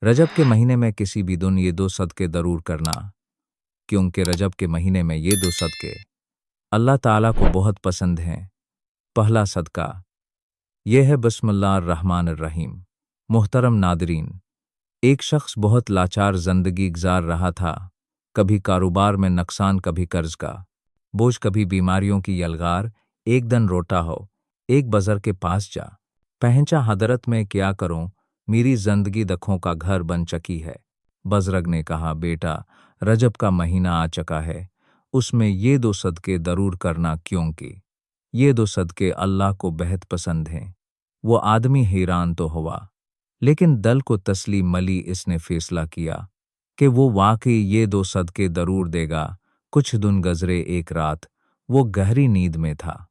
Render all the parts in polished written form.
रजब के महीने में किसी भी दिन ये दो सदके ज़रूर करना, क्योंकि रजब के महीने में ये दो सदके अल्लाह ताला को बहुत पसंद हैं। पहला सदका यह है बिस्मिल्लाहिर्रहमानिर्रहीम। मुहतरम नादरीन, एक शख्स बहुत लाचार जिंदगी गुजार रहा था। कभी कारोबार में नुकसान, कभी कर्ज का बोझ, कभी बीमारियों की यलगार। एक दिन रोटा हो, एक बज़र के पास जा पहचा, हदरत में क्या करूं, मेरी जिंदगी दखों का घर बन चकी है। बज़रग ने कहा, बेटा, रजब का महीना आ चका है, उसमें ये दो सदके ज़रूर करना, क्योंकि ये दो सदके अल्लाह को बेहद पसंद हैं। वो आदमी हैरान तो हुआ, लेकिन दल को तस्लीम मली इसने फैसला किया कि वो वाकई ये दो सदके ज़रूर देगा। कुछ दिन गुज़रे, एक रात वो गहरी नींद में था।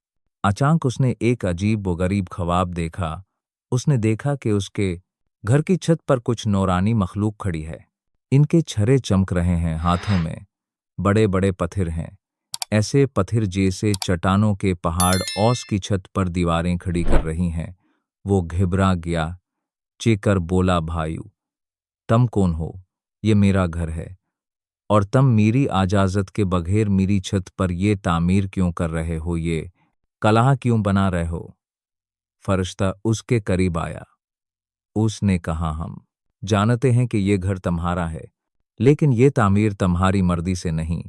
अचानक उसने एक अजीब व गरीब ख्वाब देखा। उसने देखा कि उसके घर की छत पर कुछ नौरानी मखलूक खड़ी है। इनके छर्रे चमक रहे हैं, हाथों में बड़े बड़े पत्थर हैं, ऐसे पत्थर जैसे चट्टानों के पहाड़ औस की छत पर दीवारें खड़ी कर रही हैं। वो घबरा गया, चीखकर बोला, भाइयों, तुम कौन हो? ये मेरा घर है और तुम मेरी इजाज़त के बगैर मेरी छत पर ये तामीर क्यों कर रहे हो? ये कलह क्यों बना रहे हो? फरिश्ता उसके करीब आया। उसने कहा, हम जानते हैं कि ये घर तुम्हारा है, लेकिन ये तामीर तुम्हारी मर्जी से नहीं,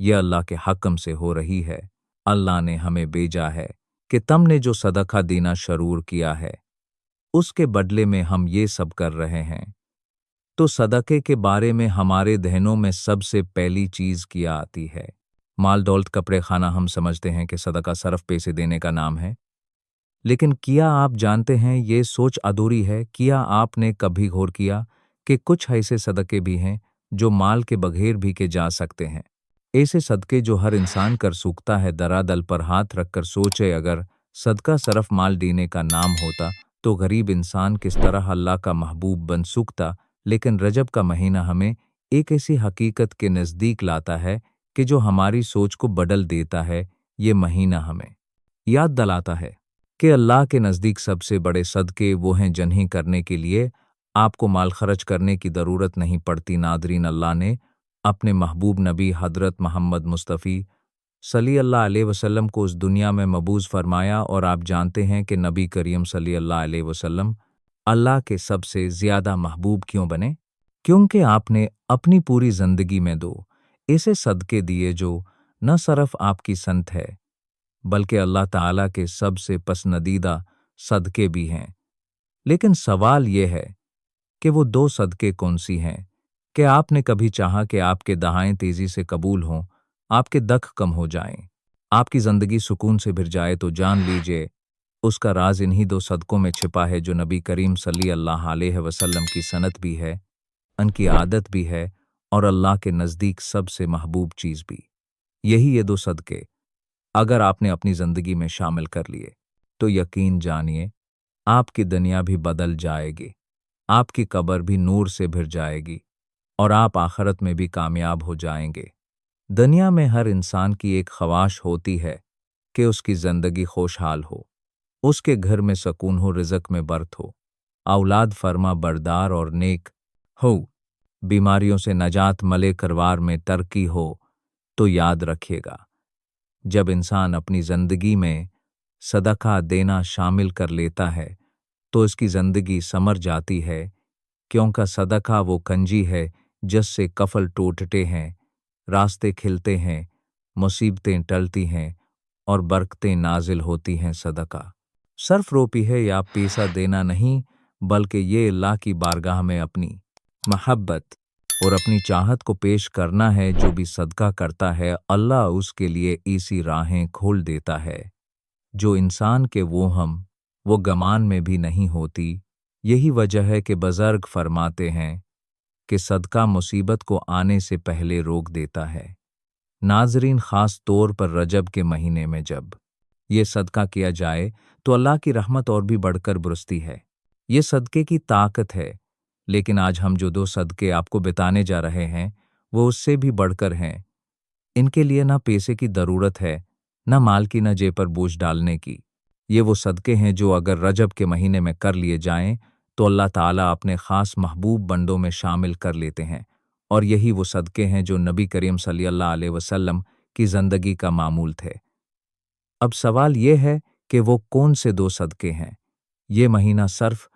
ये अल्लाह के हक्म से हो रही है। अल्लाह ने हमें भेजा है कि तुमने जो सदका देना शुरू किया है, उसके बदले में हम ये सब कर रहे हैं। तो सदके के बारे में हमारे ذہنوں में सबसे पहली चीज़ क्या आती है? माल दौलत, कपड़े, खाना। हम समझते हैं कि सदका सिर्फ पैसे देने का नाम है, लेकिन क्या आप जानते हैं ये सोच अधूरी है? क्या आपने कभी गौर किया कि कुछ ऐसे सदके भी हैं जो माल के बगैर भी के जा सकते हैं? ऐसे सदके जो हर इंसान कर सकता है। दरादल पर हाथ रखकर सोचे, अगर सदका सिर्फ माल देने का नाम होता तो गरीब इंसान किस तरह अल्लाह का महबूब बन सकता। लेकिन रजब का महीना हमें एक ऐसी हकीकत के नज़दीक लाता है कि जो हमारी सोच को बदल देता है। ये महीना हमें याद दिलाता है कि अल्लाह के नज़दीक सबसे बड़े सदके वो हैं जिन्हें करने के लिए आपको माल खर्च करने की ज़रूरत नहीं पड़ती। नादरीन, अल्लाह ने अपने महबूब नबी हज़रत मोहम्मद मुस्तफ़ी सल्लल्लाहु अलैहि वसल्लम को उस दुनिया में मबूस फरमाया, और आप जानते हैं कि नबी करीम सल्लल्लाहु अलैहि वसल्लम अल्लाह के सबसे ज़्यादा महबूब क्यों बने? क्योंकि आपने अपनी पूरी ज़िंदगी में दो ऐसे सदके दिए जो न सिर्फ आपकी संत है, बल्कि अल्लाह ताला के सबसे पसंदीदा सदके भी हैं। लेकिन सवाल यह है कि वो दो सदके कौन सी हैं? कि आपने कभी चाहा कि आपके दहाएं तेजी से कबूल हों, आपके दख कम हो जाएं, आपकी ज़िंदगी सुकून से भर जाए? तो जान लीजिए, उसका राज इन्हीं दो सदकों में छिपा है, जो नबी करीम सल्लल्लाहु अलैहि वसल्लम की सनत भी है, उनकी आदत भी है, और अल्लाह के नज़दीक सबसे महबूब चीज़ भी। यही ये दो सदके अगर आपने अपनी ज़िंदगी में शामिल कर लिए तो यकीन जानिए, आपकी दुनिया भी बदल जाएगी, आपकी कब्र भी नूर से भर जाएगी, और आप आखिरत में भी कामयाब हो जाएंगे। दुनिया में हर इंसान की एक ख्वाहिश होती है कि उसकी ज़िंदगी खुशहाल हो, उसके घर में सुकून हो, रिज़्क में बरकत हो, औलाद फरमा बरदार और नेक हो, बीमारियों से नजात मले, करवार में तरक्की हो। तो याद रखिएगा, जब इंसान अपनी ज़िंदगी में सदका देना शामिल कर लेता है तो इसकी ज़िंदगी संवर जाती है, क्योंकि सदका वो कंजी है जिससे कफल टूटते हैं, रास्ते खिलते हैं, मुसीबतें टलती हैं और बरकतें नाजिल होती हैं। सदका सिर्फ रोपी है या पैसा देना नहीं, बल्कि ये अल्लाह की बारगाह में अपनी मोहब्बत और अपनी चाहत को पेश करना है। जो भी सदका करता है, अल्लाह उसके लिए ऐसी राहें खोल देता है जो इंसान के वो गमान में भी नहीं होती। यही वजह है कि बुज़ुर्ग फरमाते हैं कि सदका मुसीबत को आने से पहले रोक देता है। नाज़रीन, ख़ास तौर पर रजब के महीने में जब ये सदका किया जाए तो अल्लाह की रहमत और भी बढ़कर बरसती है। ये सदके की ताकत है। लेकिन आज हम जो दो सदके आपको बताने जा रहे हैं, वो उससे भी बढ़कर हैं। इनके लिए ना पैसे की ज़रूरत है, ना माल की, ना जेब पर बोझ डालने की। ये वो सदके हैं जो अगर रजब के महीने में कर लिए जाएं तो अल्लाह ताला अपने ख़ास महबूब बंदों में शामिल कर लेते हैं, और यही वो सदक़े हैं जो नबी करीम सल्लल्लाहु अलैहि वसल्लम की ज़िंदगी का मामूल थे। अब सवाल ये है कि वो कौन से दो सदक़े हैं। ये महीना सिर्फ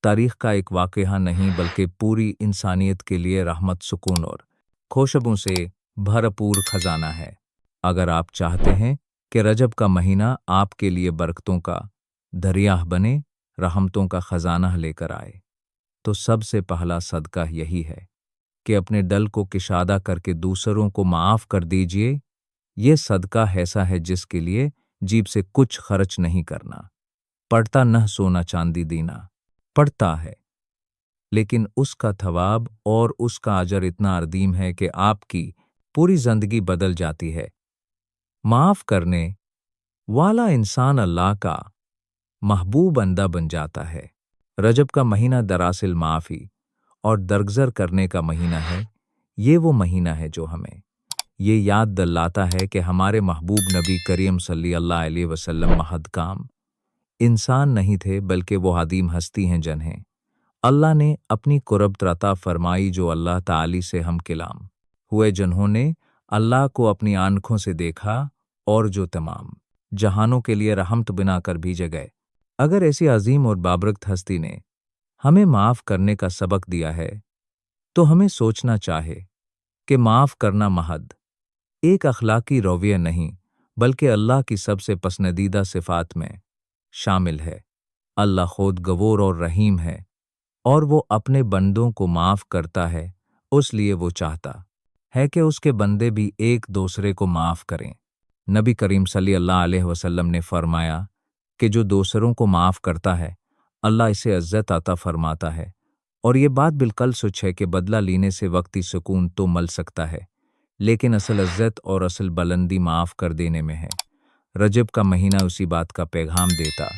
तारीख़ का एक वाक़या नहीं, बल्कि पूरी इंसानियत के लिए रहमत, सुकून और खुशबू से भरपूर खजाना है। अगर आप चाहते हैं कि रजब का महीना आपके लिए बरकतों का दरिया बने, रहमतों का खजाना लेकर आए, तो सबसे पहला सदका यही है कि अपने डल को किशादा करके दूसरों को माफ़ कर दीजिए। ये सदका ऐसा है जिसके लिए जीब से कुछ खर्च नहीं करना पड़ता, न सोना चांदी देना पड़ता है, लेकिन उसका थवाब और उसका अजर इतना अजीम है कि आपकी पूरी जिंदगी बदल जाती है। माफ़ करने वाला इंसान अल्लाह का महबूब बंदा बन जाता है। रजब का महीना दरअसल माफ़ी और दरगुज़र करने का महीना है। ये वो महीना है जो हमें ये याद दिलाता है कि हमारे महबूब नबी करीम सल्लल्लाहु अलैहि वसल्लम महद काम इंसान नहीं थे, बल्कि वो अदीम हस्ती हैं जिन्हें अल्लाह ने अपनी कुर्बत अता फरमाई, जो अल्लाह ताली से हम कलाम हुए, जिन्होंने अल्लाह को अपनी आंखों से देखा और जो तमाम जहानों के लिए रहमत बनाकर भेजे गए। अगर ऐसी अजीम और बाबरकत हस्ती ने हमें माफ़ करने का सबक दिया है, तो हमें सोचना चाहे कि माफ़ करना महद एक अखलाकी रवैया नहीं, बल्कि अल्लाह की सबसे पसंदीदा सिफ़ात में शामिल है। अल्लाह खुद गफूर और रहीम है, और वो अपने बंदों को माफ़ करता है, इसलिए वो चाहता है कि उसके बंदे भी एक दूसरे को माफ़ करें। नबी करीम सल्लल्लाहु अलैहि वसल्लम ने फरमाया कि जो दूसरों को माफ़ करता है, अल्लाह इसे इज़्ज़त अता फरमाता है। और ये बात बिल्कुल सच है कि बदला लेने से वक्ती सुकून तो मिल सकता है, लेकिन असल इज़्ज़त और असल बुलंदी माफ़ कर देने में है। रजब का महीना उसी बात का पैगाम देता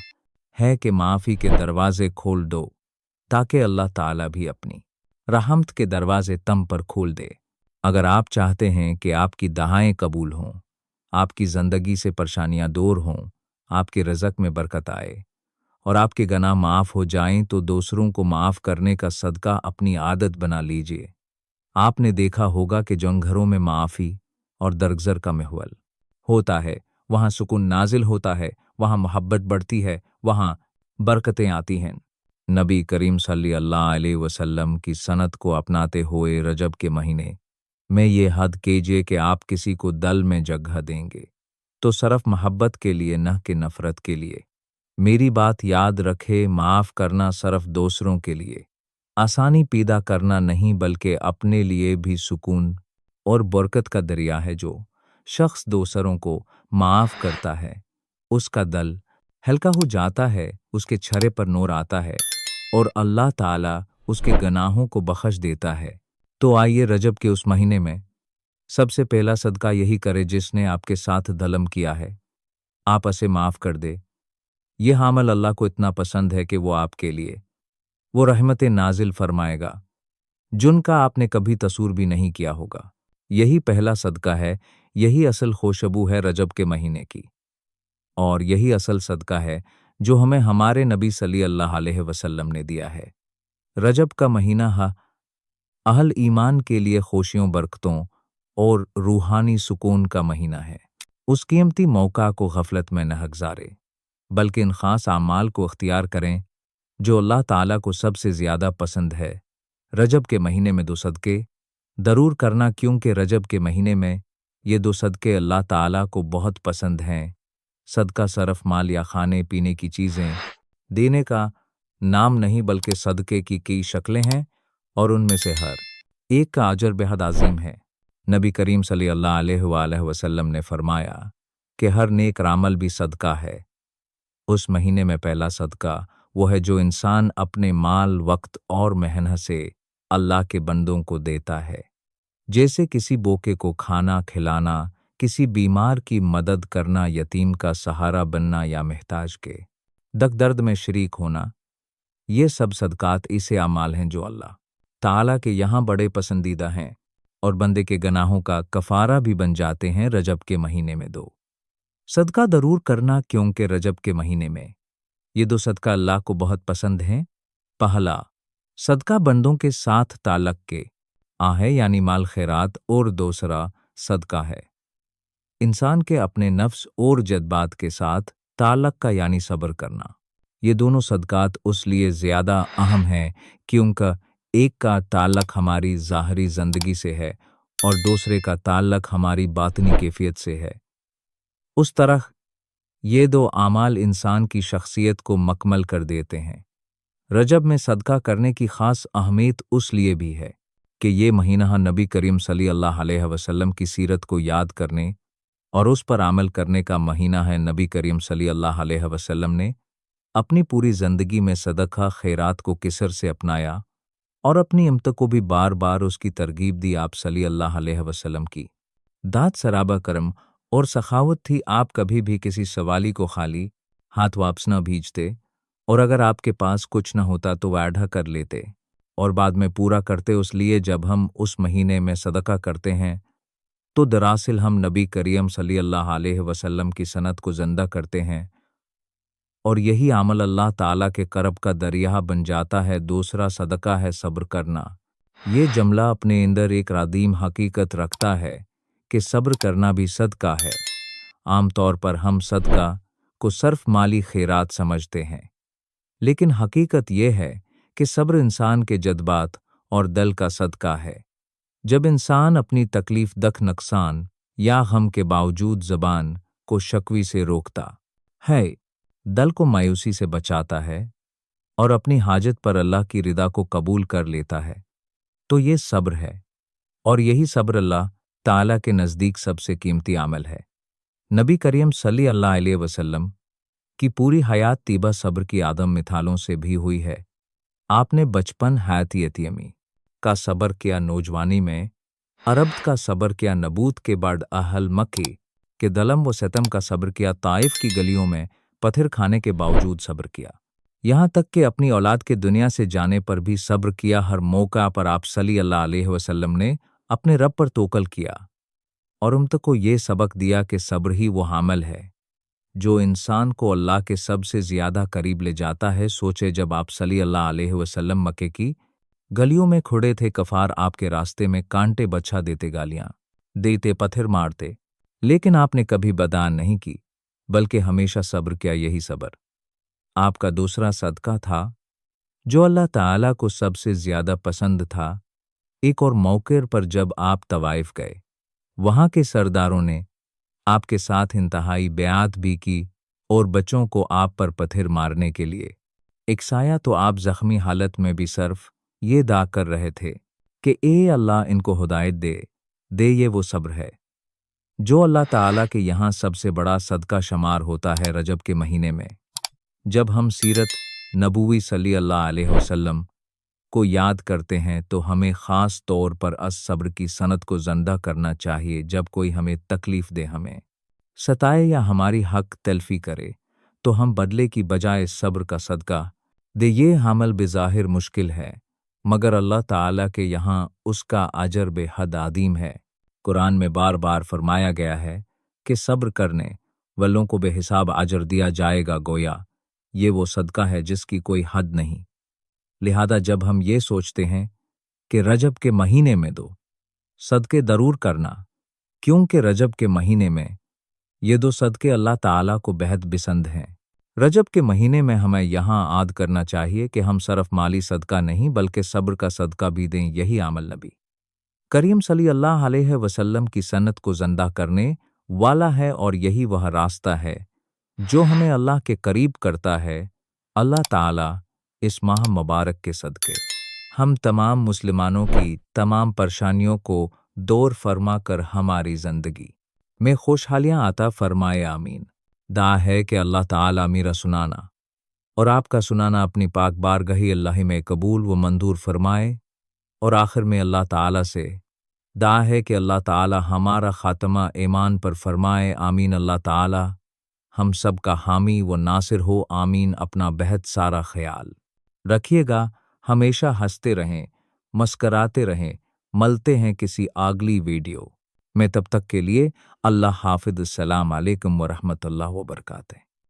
है कि माफ़ी के दरवाजे खोल दो, ताकि अल्लाह ताला भी अपनी रहमत के दरवाजे तम पर खोल दे। अगर आप चाहते हैं कि आपकी दुआएं कबूल हों, आपकी ज़िंदगी से परेशानियां दूर हों, आपके रज़क में बरकत आए और आपके गुनाह माफ़ हो जाएं, तो दूसरों को माफ़ करने का सदका अपनी आदत बना लीजिए। आपने देखा होगा कि जिन घरों में माफ़ी और दरगुज़र का माहौल होता है, वहाँ सुकून नाजिल होता है, वहाँ मोहब्बत बढ़ती है, वहाँ बरकतें आती हैं। नबी करीम सल्लल्लाहु अलैहि वसल्लम की सनत को अपनाते हुए रजब के महीने में ये हद कीजिए कि आप किसी को दिल में जगह देंगे तो सिर्फ मोहब्बत के लिए, न कि नफ़रत के लिए। मेरी बात याद रखे, माफ़ करना सिर्फ दूसरों के लिए आसानी पैदा करना नहीं, बल्कि अपने लिए भी सुकून और बरकत का दरिया है। जो शख्स दूसरों को माफ़ करता है, उसका दिल हल्का हो जाता है, उसके चेहरे पर नूर आता है और अल्लाह ताला उसके गुनाहों को बख्श देता है। तो आइए रजब के उस महीने में सबसे पहला सदका यही करे जिसने आपके साथ धर्म किया है, आप उसे माफ़ कर दे। यह अमल अल्लाह को इतना पसंद है कि वो आपके लिए वो रहमतें नाजिल फरमाएगा जिनका आपने कभी तसूर भी नहीं किया होगा। यही पहला सदका है, यही असल खुशबू है रजब के महीने की, और यही असल सदका है जो हमें हमारे नबी सल्लल्लाहु अलैहि वसल्लम ने दिया है। रजब का महीना अहल ईमान के लिए खुशियों, बरकतों और रूहानी सुकून का महीना है। उस कीमती मौका को गफलत में न गुजारे, बल्कि इन खास आमाल को इख्तियार करें जो अल्लाह ताला को सबसे ज़्यादा पसंद है। रजब के महीने में दो सदके ज़रूर करना, क्योंकि रजब के महीने में ये दो सदके अल्लाह ताला को बहुत पसंद हैं। सदका सिर्फ माल या खाने पीने की चीज़ें देने का नाम नहीं, बल्कि सदके की कई शक्लें हैं और उनमें से हर एक का अजर बेहद आज़ीम है। नबी करीम सल्लल्लाहु अलैहि वसल्लम ने फरमाया कि हर नेक अमल भी सदका है। उस महीने में पहला सदका वो है जो इंसान अपने माल, वक्त और मेहनत से अल्लाह के बंदों को देता है, जैसे किसी भूखे को खाना खिलाना, किसी बीमार की मदद करना, यतीम का सहारा बनना या महताज के दुख दर्द में शरीक होना। ये सब सदकात ऐसे अमाल हैं जो अल्लाह ताला के यहाँ बड़े पसंदीदा हैं और बंदे के गुनाहों का कफारा भी बन जाते हैं। रजब के महीने में दो सदका ज़रूर करना, क्योंकि रजब के महीने में ये दो सदका अल्लाह को बहुत पसंद हैं। पहला, सदका बंदों के साथ ताल्लुक के है यानी माल खैरात, और दूसरा सदका है इंसान के अपने नफ्स और जज्बात के साथ ताल्लुक का यानी सब्र करना। ये दोनों सदकात उस लिए ज़्यादा अहम हैं क्योंकि एक का ताल्लुक हमारी ज़ाहरी ज़िंदगी से है और दूसरे का ताल्लुक हमारी बातिनी कैफियत से है। उस तरह ये दो आमाल इंसान की शख्सियत को मकमल कर देते हैं। रजब में सदका करने की ख़ास अहमियत उस लिए भी है कि ये महीना नबी करीम सल्लल्लाहु अलैहि वसल्लम की सीरत को याद करने और उस पर अमल करने का महीना है। नबी करीम सल्लल्लाहु अलैहि वसल्लम ने अपनी पूरी ज़िंदगी में सदका खैरात को किसर से अपनाया और अपनी उम्मत को भी बार बार उसकी तरगीब दी। आप सल्लल्लाहु अलैहि वसल्लम की दात सराबा करम और सखावत थी। आप कभी भी किसी सवाली को खाली हाथ वापस न भेजते और अगर आपके पास कुछ न होता तो वादा कर लेते और बाद में पूरा करते। उस लिए जब हम उस महीने में सदका करते हैं तो दरअसल हम नबी करीम सल्लल्लाहु अलैहि वसल्लम की सनत को ज़िंदा करते हैं और यही अमल अल्लाह ताला के करब का दरिया बन जाता है। दूसरा सदका है सब्र करना। ये जुमला अपने अंदर एक रादीम हकीकत रखता है कि सब्र करना भी सदका है। आम तौर पर हम सदका को सिर्फ माली खैरात समझते हैं, लेकिन हकीकत यह है कि सब्र इंसान के जज्बात और दिल का सदका है। जब इंसान अपनी तकलीफ दख नुकसान या गम के बावजूद ज़बान को शकवी से रोकता है, दिल को मायूसी से बचाता है और अपनी हाजत पर अल्लाह की रिदा को कबूल कर लेता है, तो ये सब्र है। और यही सब्र अल्लाह ताला के नज़दीक सबसे कीमती अमल है। नबी करीम सल्लल्लाहु अलैहि वसल्लम की पूरी हयात तीबा सब्र की आदम मिसालों से भी हुई है। आपने बचपन हयात यतीमी का सब्र किया, नौजवानी में अरब का सब्र किया, नबूत के बाद अहल मक्की के दलम व सितम का सब्र किया, ताइफ की गलियों में पत्थर खाने के बावजूद सब्र किया, यहाँ तक कि अपनी औलाद के दुनिया से जाने पर भी सब्र किया। हर मौका पर आप सल्लल्लाहु अलैहि वसल्लम ने अपने रब पर तवक्कुल किया और उम्मत को ये सबक दिया कि सब्र ही वो अमल है जो इंसान को अल्लाह के सबसे ज़्यादा करीब ले जाता है। सोचे जब आप सल्लल्लाहु अलैहि वसल्लम मक्के की गलियों में खड़े थे, कफार आपके रास्ते में कांटे बचा देते, गालियां देते, पत्थर मारते, लेकिन आपने कभी बदान नहीं की बल्कि हमेशा सब्र किया। यही सब्र आपका दूसरा सदका था जो अल्लाह ताला को सबसे ज़्यादा पसंद था। एक और मौके पर जब आप तवाइफ गए, वहाँ के सरदारों ने आपके साथ इंतहाई बेआत भी की और बच्चों को आप पर पत्थर मारने के लिए इकसाया, तो आप ज़ख्मी हालत में भी सिर्फ ये दा कर रहे थे कि ए अल्लाह इनको हिदायत दे। ये वो सब्र है जो अल्लाह ताला के यहाँ सबसे बड़ा सदका शुमार होता है। रजब के महीने में जब हम सीरत नबूवी सल्लल्लाहु अलैहि वसल्लम को याद करते हैं तो हमें ख़ास तौर पर सब्र की सनत को ज़िंदा करना चाहिए। जब कोई हमें तकलीफ़ दे, हमें सताए या हमारी हक तलफ़ी करे तो हम बदले की बजाय सब्र का सदका दे। ये अमल बेज़ाहिर मुश्किल है मगर अल्लाह ताला के यहाँ उसका अजर बेहद आदीम है। कुरान में बार बार फरमाया गया है कि सब्र करने वालों को बेहिसाब अजर दिया जाएगा। गोया ये वो सदका है जिसकी कोई हद नहीं। लिहाजा जब हम ये सोचते हैं कि रजब के महीने में दो सदके ज़रूर करना, क्योंकि रजब के महीने में ये दो सदके अल्लाह ताला को बेहद पसंद हैं। रजब के महीने में हमें यहाँ याद करना चाहिए कि हम सिर्फ माली सदका नहीं बल्कि सब्र का सदका भी दें। यही अमल नबी करीम सल्लल्लाहु अलैहि वसल्लम की सन्नत को ज़िंदा करने वाला है और यही वह रास्ता है जो हमें अल्लाह के करीब करता है। अल्लाह ताला इस माह मुबारक के सदके हम तमाम मुसलमानों की तमाम परेशानियों को दूर फरमा कर हमारी ज़िंदगी में खुशहालियाँ आता फरमाए, आमीन। दुआ है कि अल्लाह ताला मेरा सुनाना और आपका सुनाना अपनी पाक बारगाही अल्लाह में कबूल व मंजूर फरमाए। और आखिर में अल्लाह ताला से दुआ है कि अल्लाह ताला हमारा खात्मा ईमान पर फरमाए, आमीन। अल्लाह ताला हम सब का हामी व नासिर हो, आमीन। अपना बेहद सारा ख्याल रखिएगा, हमेशा हंसते रहें, मस्कराते रहें। मिलते हैं किसी अगली वीडियो में, तब तक के लिए अल्लाह हाफिज़। अस्सलाम वालेकुम व रहमतुल्लाहि व बरकातहू।